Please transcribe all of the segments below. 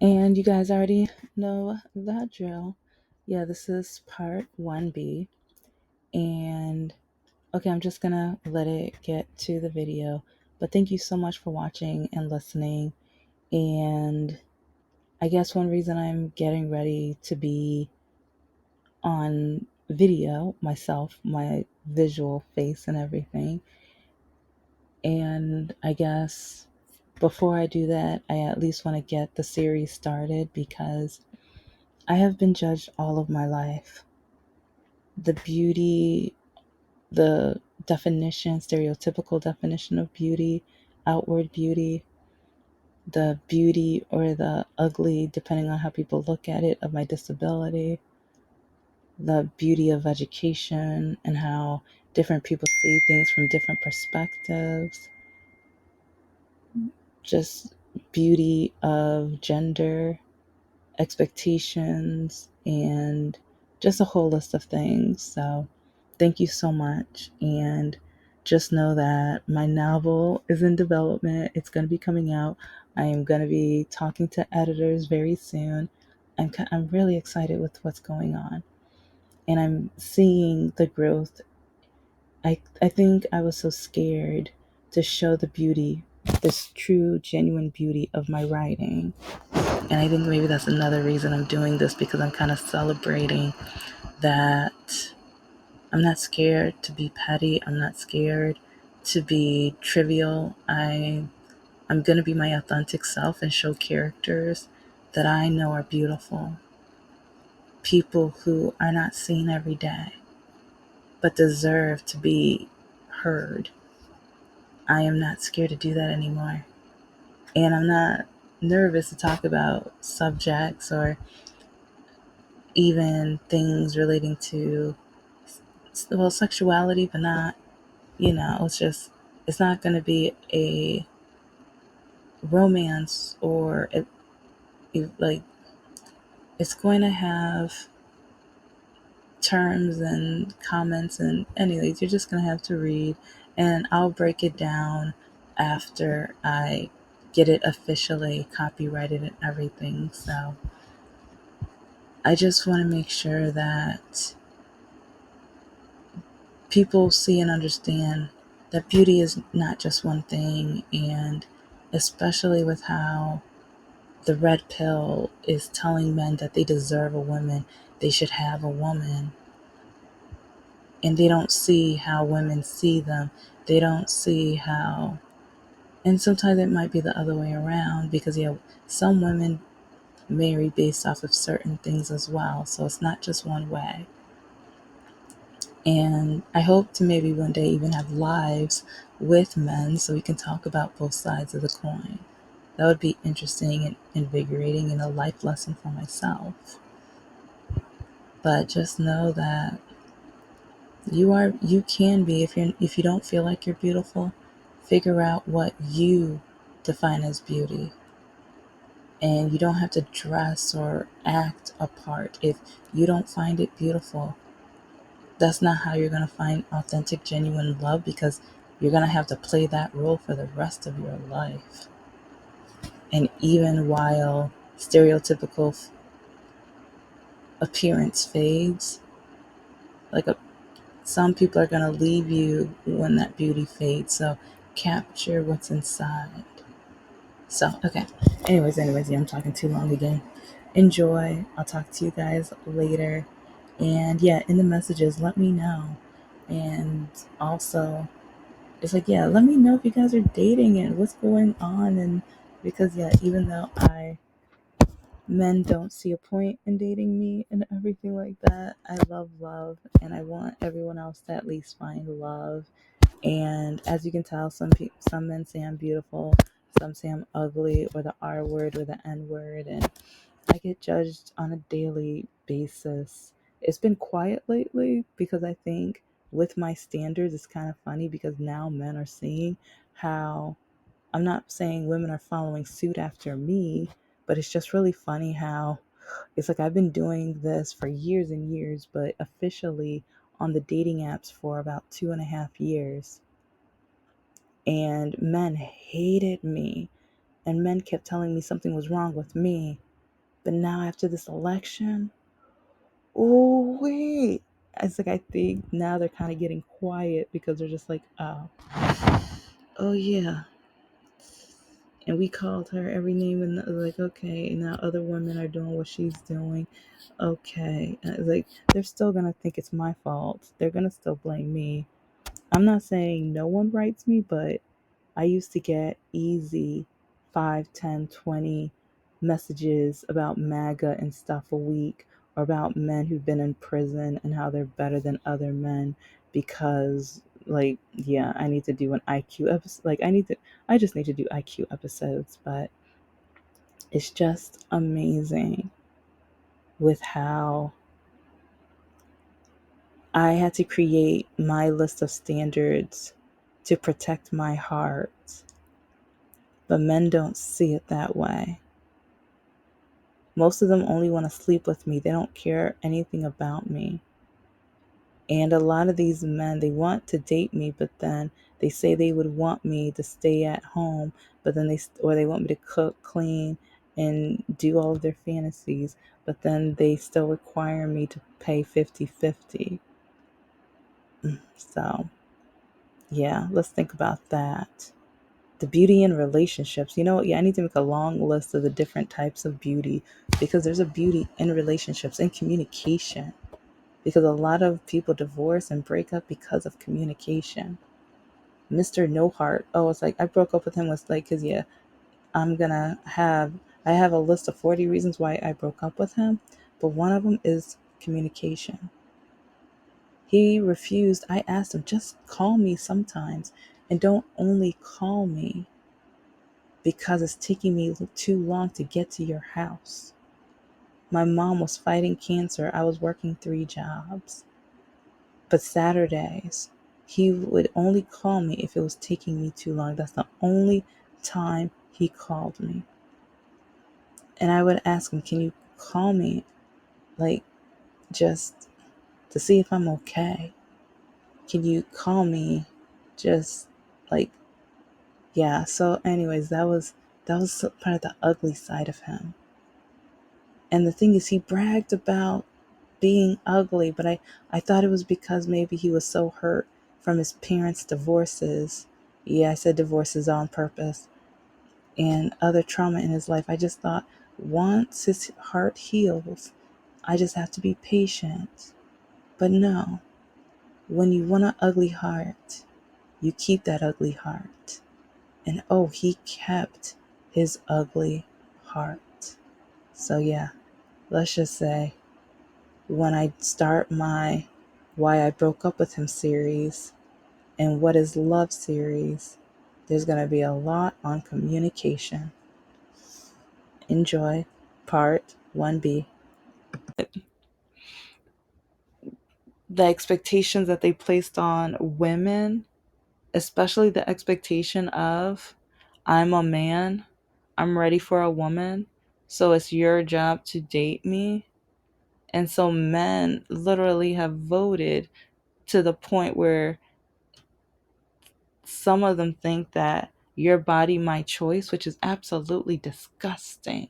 And you guys already know that drill. Yeah, this is part 1B. And okay, I'm just gonna let it get to the video. But thank you so much for watching and listening. And I guess one reason I'm getting ready to be on video myself, my visual face and everything. And I guess before I do that, I at least want to get the series started because I have been judged all of my life. The beauty, the definition, stereotypical definition of beauty, outward beauty, the beauty or the ugly, depending on how people look at it, of my disability, the beauty of education and how different people see things from different perspectives, just beauty of gender, expectations, and just a whole list of things. So, thank you so much. And just know that my novel is in development. It's going to be coming out. I am going to be talking to editors very soon. I'm really excited with what's going on. And I'm seeing the growth. I think I was so scared to show the beauty, this true, genuine beauty of my writing. And I think maybe that's another reason I'm doing this because I'm kind of celebrating that I'm not scared to be petty. I'm not scared to be trivial. I'm going to be my authentic self and show characters that I know are beautiful. People who are not seen every day but deserve to be heard. I am not scared to do that anymore. And I'm not nervous to talk about subjects or even things relating to, well, sexuality, but not, it's not going to be a romance or like, it's going to have terms and comments, and anyways, you're just going to have to read, and I'll break it down after I get it officially copyrighted and everything. So I just want to make sure that people see and understand that beauty is not just one thing, and especially with how the red pill is telling men that they deserve a woman, they should have a woman, and they don't see how women see them. They don't see how, and sometimes it might be the other way around because, some women marry based off of certain things as well. So it's not just one way. And I hope to maybe one day even have lives with men so we can talk about both sides of the coin. That would be interesting and invigorating and a life lesson for myself. But just know that you can be, if you don't feel like you're beautiful, figure out what you define as beauty. And you don't have to dress or act a part. If you don't find it beautiful, that's not how you're going to find authentic, genuine love, because you're going to have to play that role for the rest of your life. And even while stereotypical appearance fades, like some people are going to leave you when that beauty fades. So capture what's inside. So, okay. Anyways, yeah, I'm talking too long again. Enjoy. I'll talk to you guys later. And yeah, in the messages, let me know. And also, it's like, yeah, let me know if you guys are dating and what's going on. And because, yeah, even though men don't see a point in dating me and everything like that, I love love, and I want everyone else to at least find love. And as you can tell, some men say I'm beautiful, some say I'm ugly, or the R word or the N word, and I get judged on a daily basis. It's been quiet lately because I think with my standards, it's kind of funny because now men are seeing how, I'm not saying women are following suit after me, but it's just really funny how it's like I've been doing this for years and years, but officially on the dating apps for about 2.5 years. And men hated me, and men kept telling me something was wrong with me. But now after this election, oh wait. It's like I think now they're kind of getting quiet because they're just like, oh yeah. And we called her every name and like, okay, now other women are doing what she's doing. Okay. And it's like they're still gonna think it's my fault. They're gonna still blame me. I'm not saying no one writes me, but I used to get easy 5, 10, 20 messages about MAGA and stuff a week, or about men who've been in prison and how they're better than other men because, like, yeah, I need to do an IQ episode. Like, I just need to do IQ episodes, but it's just amazing with how I had to create my list of standards to protect my heart, but men don't see it that way. Most of them only want to sleep with me. They don't care anything about me. And a lot of these men, they want to date me, but then they say they would want me to stay at home, but then they want me to cook, clean, and do all of their fantasies, but then they still require me to pay 50-50. So, yeah, let's think about that. The beauty in relationships. You know what? Yeah, I need to make a long list of the different types of beauty because there's a beauty in relationships and communication. Because a lot of people divorce and break up because of communication. Mr. No Heart. Oh, it's like I broke up with him was like, because yeah, I'm gonna have, I have a list of 40 reasons why I broke up with him, but one of them is communication. He refused. I asked him, just call me sometimes and don't only call me because it's taking me too long to get to your house. My mom was fighting cancer. I was working 3 jobs. But Saturdays, he would only call me if it was taking me too long. That's the only time he called me. And I would ask him, can you call me? Like, just to see if I'm okay. Can you call me? Just like, yeah. So anyways, that was part of the ugly side of him. And the thing is, he bragged about being ugly, but I thought it was because maybe he was so hurt from his parents' divorces. Yeah, I said divorces on purpose, and other trauma in his life. I just thought once his heart heals, I just have to be patient. But no, when you want an ugly heart, you keep that ugly heart. And oh, he kept his ugly heart. So yeah, let's just say when I start my Why I Broke Up with Him series and What is Love series, there's going to be a lot on communication. Enjoy part 1B. The expectations that they placed on women, especially the expectation of, I'm a man, I'm ready for a woman, so it's your job to date me. And so men literally have voted to the point where some of them think that your body, my choice, which is absolutely disgusting.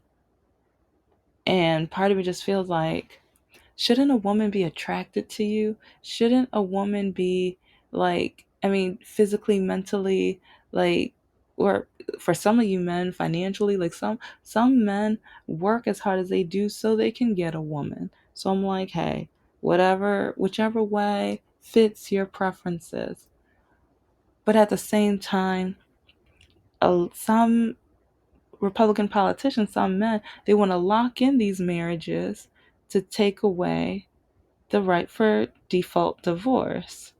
And part of me just feels like, shouldn't a woman be attracted to you? Shouldn't a woman be like, I mean, physically, mentally, like, or for some of you men, financially, like some men work as hard as they do so they can get a woman. So I'm like, hey, whichever way fits your preferences. But at the same time, some Republican politicians, some men, they want to lock in these marriages to take away the right for default divorce.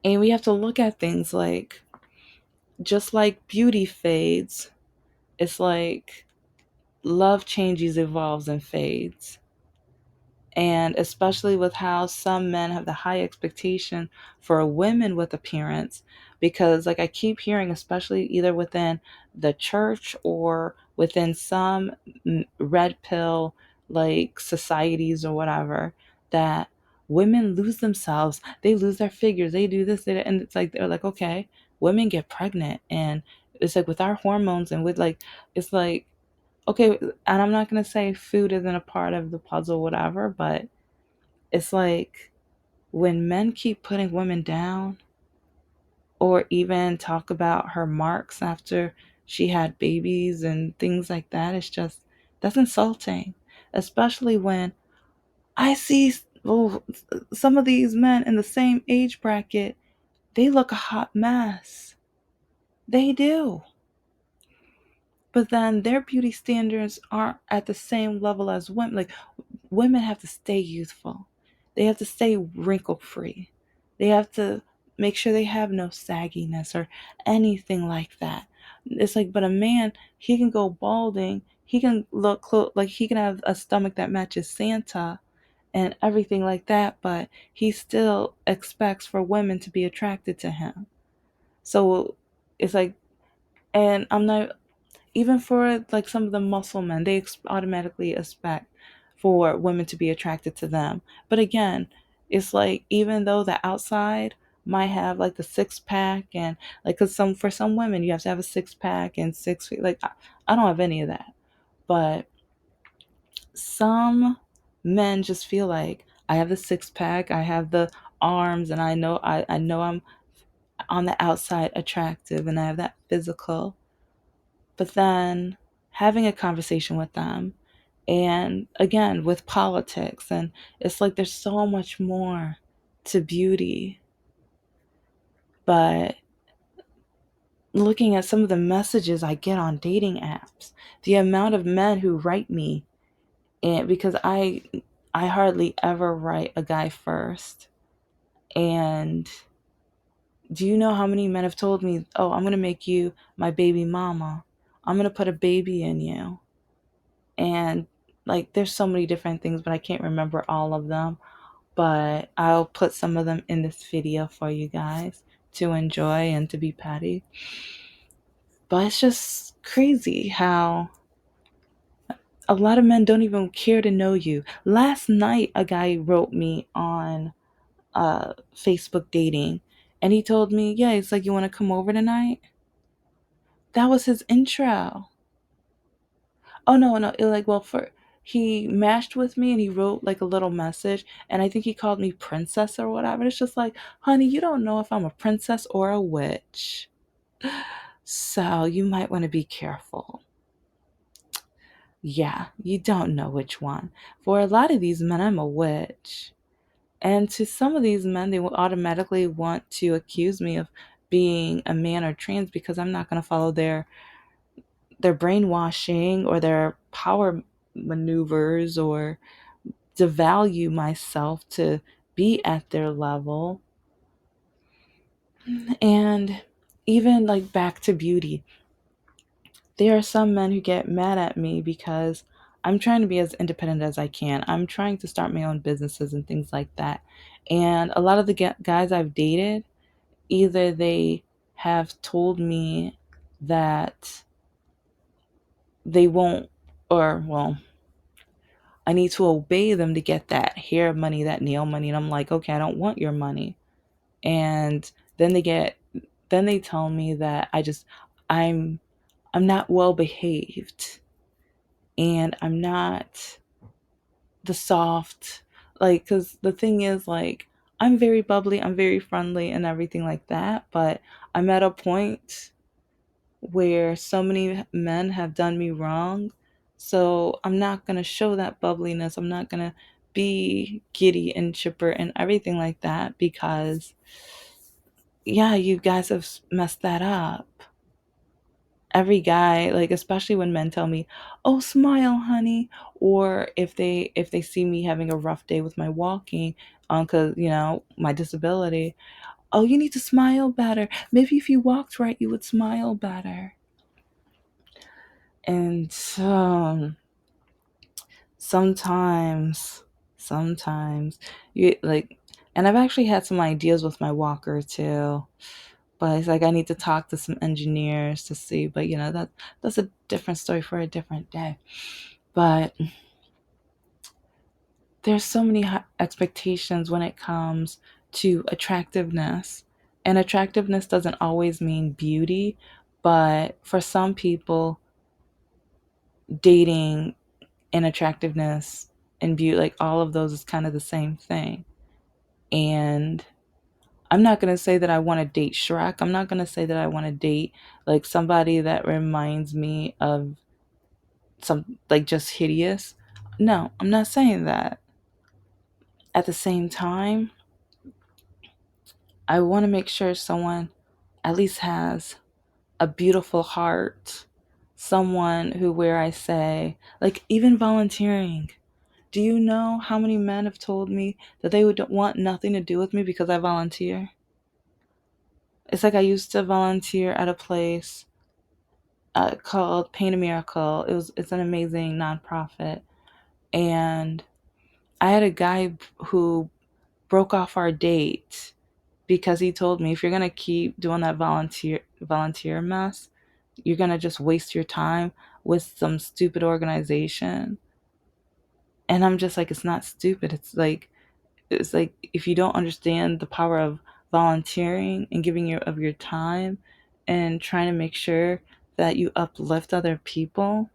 And we have to look at things like, just like beauty fades, it's like love changes, evolves, and fades. And especially with how some men have the high expectation for women with appearance, because like I keep hearing, especially either within the church or within some red pill like societies or whatever, that women lose themselves, they lose their figures, they do this, and it's like they're like, okay, women get pregnant, and it's like with our hormones and with like, it's like okay, and I'm not going to say food isn't a part of the puzzle, whatever, but it's like when men keep putting women down or even talk about her marks after she had babies and things like that, it's just, that's insulting. Especially when I see, oh, some of these men in the same age bracket, they look a hot mess. They do. But then their beauty standards aren't at the same level as women. Like, women have to stay youthful, they have to stay wrinkle free, they have to make sure they have no sagginess or anything like that. It's like, but a man, he can go balding, he can look like he can have a stomach that matches Santa and everything like that, but he still expects for women to be attracted to him. So it's like, and I'm not, even for like some of the muscle men, they automatically expect for women to be attracted to them. But again, it's like, even though the outside might have like the six pack and like, cause some, for some women you have to have a six pack and 6 feet. Like, I don't have any of that, but some men just feel like, I have the six pack, I have the arms, and I know I'm on the outside attractive and I have that physical. But then having a conversation with them, and again with politics, and it's like there's so much more to beauty. But looking at some of the messages I get on dating apps, the amount of men who write me, and because I hardly ever write a guy first. And do you know how many men have told me, oh, I'm going to make you my baby mama, I'm going to put a baby in you? And like, there's so many different things, but I can't remember all of them. But I'll put some of them in this video for you guys to enjoy and to be petty. But it's just crazy how a lot of men don't even care to know you. Last night, a guy wrote me on Facebook dating, and he told me, yeah, it's like, you want to come over tonight? That was his intro. Oh no, no, it like, well, for, he matched with me and he wrote like a little message, and I think he called me princess or whatever. It's just like, honey, you don't know if I'm a princess or a witch. So you might want to be careful. Yeah, you don't know which one. For a lot of these men, I'm a witch. And to some of these men, they will automatically want to accuse me of being a man or trans because I'm not going to follow their brainwashing or their power maneuvers, or devalue myself to be at their level. And even like back to beauty, there are some men who get mad at me because I'm trying to be as independent as I can. I'm trying to start my own businesses and things like that. And a lot of the guys I've dated, either they have told me that they won't, or well, I need to obey them to get that hair money, that nail money. And I'm like, okay, I don't want your money. And then then they tell me that I'm, I'm not well behaved, and I'm not the soft, like, cause the thing is, like, I'm very bubbly, I'm very friendly and everything like that. But I'm at a point where so many men have done me wrong. So I'm not going to show that bubbliness. I'm not going to be giddy and chipper and everything like that because, yeah, you guys have messed that up. Every guy, like, especially when men tell me, "Oh, smile, honey," or if they see me having a rough day with my walking, cuz my disability, "Oh, you need to smile better. Maybe if you walked right, you would smile better." And sometimes you like, and I've actually had some ideas with my walker too, but it's like I need to talk to some engineers to see. But that's a different story for a different day. But there's so many expectations when it comes to attractiveness, and attractiveness doesn't always mean beauty, but for some people dating and attractiveness and beauty, like all of those is kind of the same thing. And I'm not going to say that I want to date Shrek. I'm not going to say that I want to date like somebody that reminds me of some like just hideous. No, I'm not saying that. At the same time, I want to make sure someone at least has a beautiful heart. Someone who, where I say, like, even volunteering. Do you know how many men have told me that they would want nothing to do with me because I volunteer? It's like I used to volunteer at a place called Paint a Miracle. It's an amazing nonprofit, and I had a guy who broke off our date because he told me, if you're gonna keep doing that volunteer mess, you're gonna just waste your time with some stupid organization. And I'm just like, it's not stupid. It's like if you don't understand the power of volunteering and giving your time and trying to make sure that you uplift other people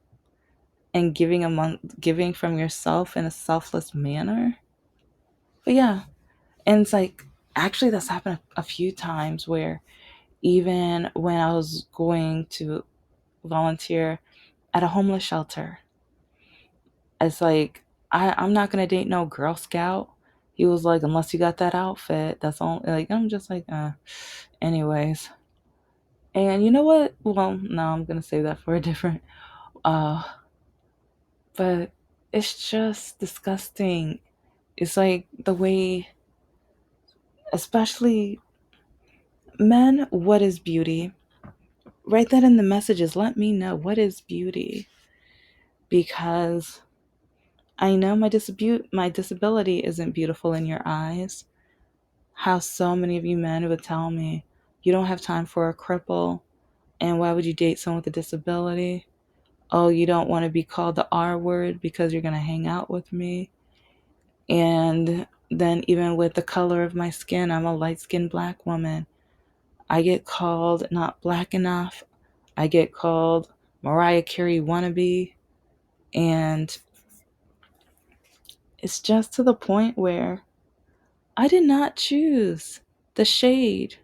and giving from yourself in a selfless manner. But yeah, and it's like actually that's happened a few times where even when I was going to volunteer at a homeless shelter, it's like I'm not gonna date no Girl Scout. He was like, unless you got that outfit, that's all. Like I'm just like, anyways. And you know what? Well, no, I'm gonna save that for a different. Uh, but it's just disgusting. It's like the way, especially men, what is beauty? Write that in the messages. Let me know what is beauty, because I know my disability isn't beautiful in your eyes. How so many of you men would tell me you don't have time for a cripple, and why would you date someone with a disability? Oh, you don't want to be called the R word because you're going to hang out with me. And then, even with the color of my skin, I'm a light skinned black woman. I get called not black enough. I get called Mariah Carey wannabe. And it's just to the point where I did not choose the shade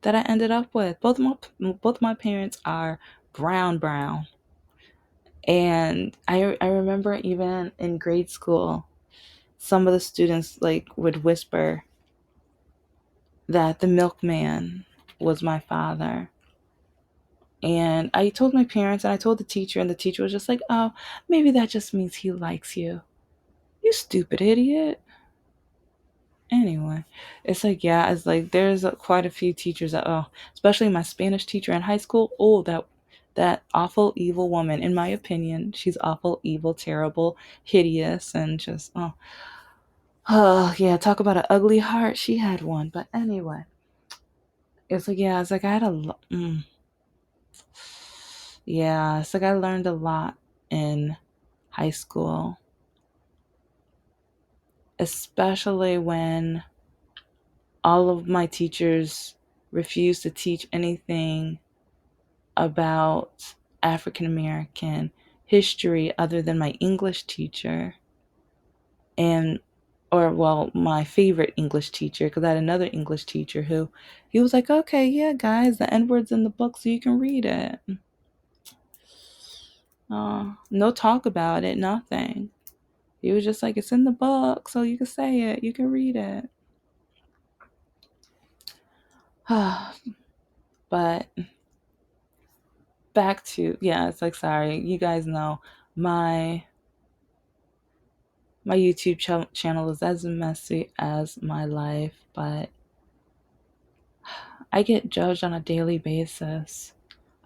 that I ended up with. Both my parents are brown. And I remember even in grade school, some of the students like would whisper that the milkman was my father. And I told my parents and I told the teacher, and the teacher was just like, "Oh, maybe that just means he likes you. You stupid idiot." Anyway, it's like, yeah, it's like there's quite a few teachers that, oh, especially my Spanish teacher in high school. Oh, that awful evil woman. In my opinion, she's awful, evil, terrible, hideous, and just oh yeah. Talk about an ugly heart. She had one, but anyway, it's like, yeah, it's like I had yeah, it's like I learned a lot in high school, especially when all of my teachers refused to teach anything about African American history other than my English teacher and or well my favorite English teacher, because I had another English teacher who he was like, okay, yeah guys, the N-word's in the book so you can read it. No talk about it, nothing. He was just like, it's in the book so you can say it, you can read it. But back to, yeah, it's like, sorry, you guys know my YouTube channel is as messy as my life, but I get judged on a daily basis.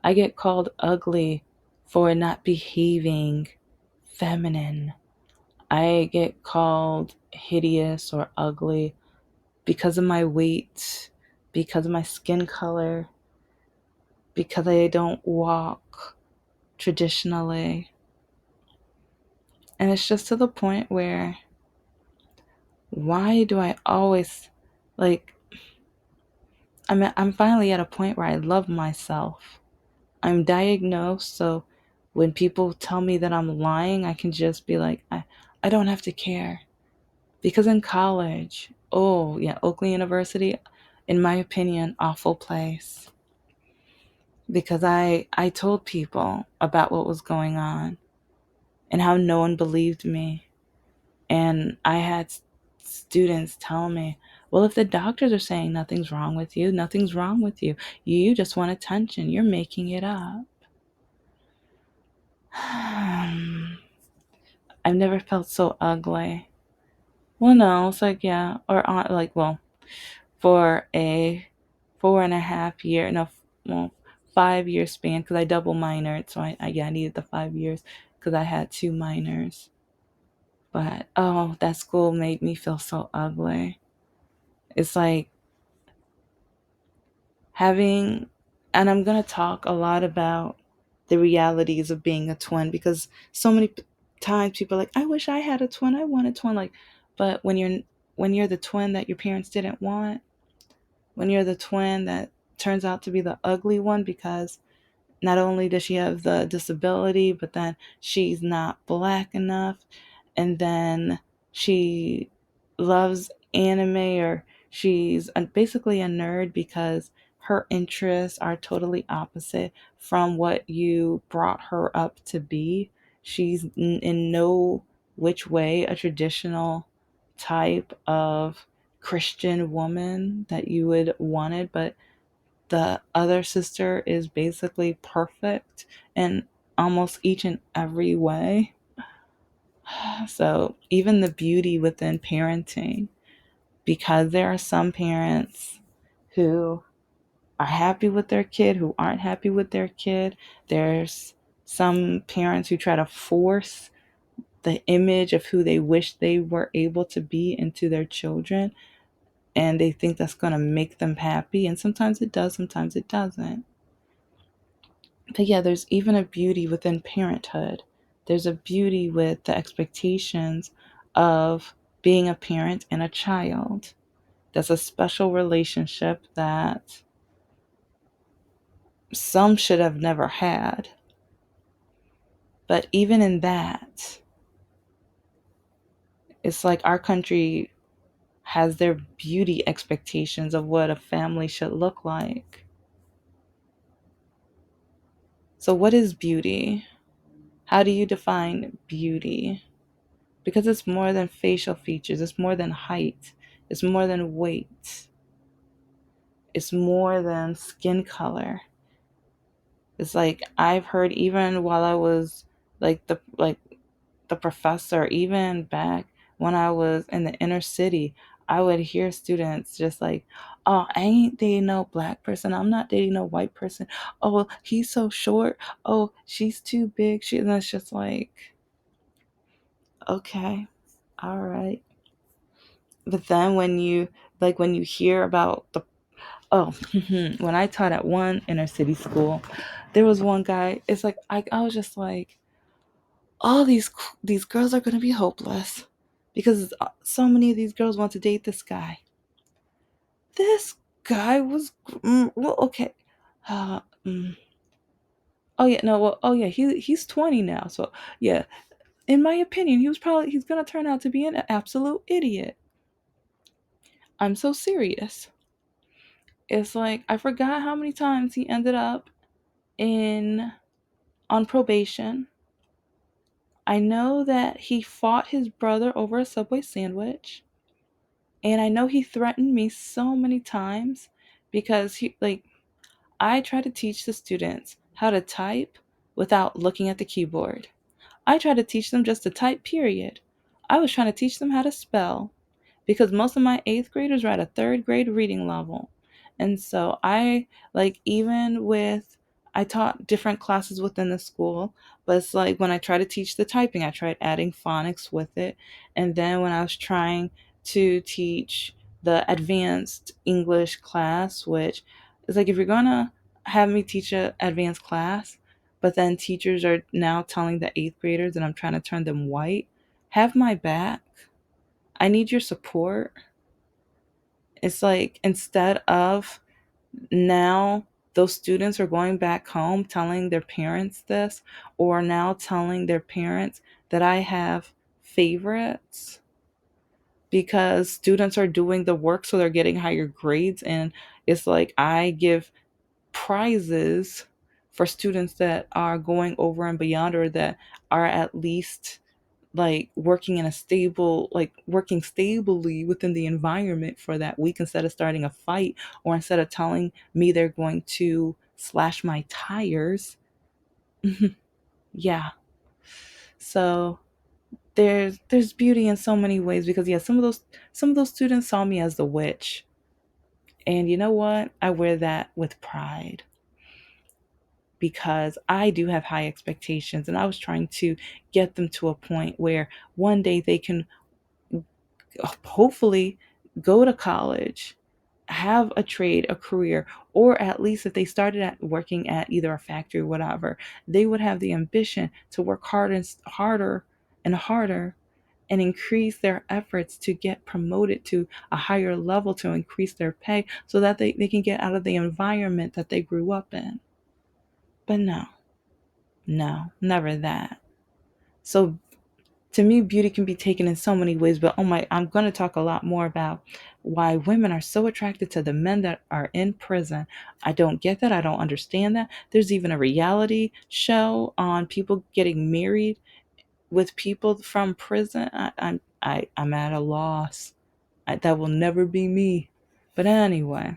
I get called ugly for not behaving feminine. I get called hideous or ugly because of my weight, because of my skin color, because I don't walk traditionally. And it's just to the point where why do I always like I'm finally at a point where I love myself. I'm diagnosed, so When people tell me that I'm lying, I can just be like, I don't have to care. Because in college, oh, yeah, Oakland University, in my opinion, awful place. Because I told people about what was going on and how no one believed me. And I had students tell me, well, if the doctors are saying nothing's wrong with you, nothing's wrong with you. You just want attention. You're making it up. I've never felt so ugly. Well, no, it's like, yeah, or like, well, for a 4.5 year, no, well, 5 year span, because I double minored, so yeah, I needed the 5 years because I had two minors. But oh, that school made me feel so ugly. It's like having, and I'm gonna talk a lot about the realities of being a twin, because so many times people are like, I wish I had a twin, I want a twin, like, but when you're the twin that your parents didn't want, when you're the twin that turns out to be the ugly one, because not only does she have the disability, but then she's not black enough, and then she loves anime, or she's basically a nerd because her interests are totally opposite from what you brought her up to be. She's in no which way a traditional type of Christian woman that you would wanted, but the other sister is basically perfect in almost each and every way. So, even the beauty within parenting, because there are some parents who are happy with their kid, who aren't happy with their kid. There's some parents who try to force the image of who they wish they were able to be into their children, and they think that's going to make them happy. And sometimes it does, sometimes it doesn't. But yeah, there's even a beauty within parenthood. There's a beauty with the expectations of being a parent and a child. That's a special relationship that some should have never had. But even in that, it's like our country has their beauty expectations of what a family should look like. So, what is beauty? How do you define beauty? Because it's more than facial features, it's more than height, it's more than weight, it's more than skin color. It's like I've heard, even while I was the professor, even back when I was in the inner city, I would hear students just like, oh, I ain't dating no black person, I'm not dating no white person, oh, he's so short, oh, she's too big, and it's just like, okay, all right. But then when you hear about the, oh, when I taught at one inner city school, there was one guy. It's like I was just like, all these girls are gonna be hopeless because so many of these girls want to date this guy. This guy was, well, okay. Uh, mm, oh yeah, no, well, oh yeah, he's 20 now, so yeah. In my opinion, he's gonna turn out to be an absolute idiot. I'm so serious. It's like I forgot how many times he ended up in on probation. I know that he fought his brother over a Subway sandwich, and I know he threatened me so many times because I try to teach the students how to type without looking at the keyboard. I try to teach them just to type, period. I was trying to teach them how to spell because most of my eighth graders are at a third grade reading level. And so even with, I taught different classes within the school, but it's like when I try to teach the typing, I tried adding phonics with it. And then when I was trying to teach the advanced English class, which is like, if you're going to have me teach an advanced class, but then teachers are now telling the eighth graders that I'm trying to turn them white, have my back. I need your support. It's like, instead of now those students are going back home telling their parents this, or now telling their parents that I have favorites because students are doing the work, so they're getting higher grades. And it's like I give prizes for students that are going over and beyond, or that are at least like working in a stable, like working stably within the environment for that week, instead of starting a fight, or instead of telling me they're going to slash my tires. Yeah. So there's beauty in so many ways, because yeah, some of those students saw me as the witch. And you know what? I wear that with pride, because I do have high expectations, and I was trying to get them to a point where one day they can hopefully go to college, have a trade, a career, or at least if they started at working at either a factory or whatever, they would have the ambition to work harder and harder, and increase their efforts to get promoted to a higher level, to increase their pay, so that they can get out of the environment that they grew up in. But no, no, never that. So to me, beauty can be taken in so many ways. But oh my, I'm going to talk a lot more about why women are so attracted to the men that are in prison. I don't get that. I don't understand that. There's even a reality show on people getting married with people from prison. I'm at a loss. That will never be me. But anyway,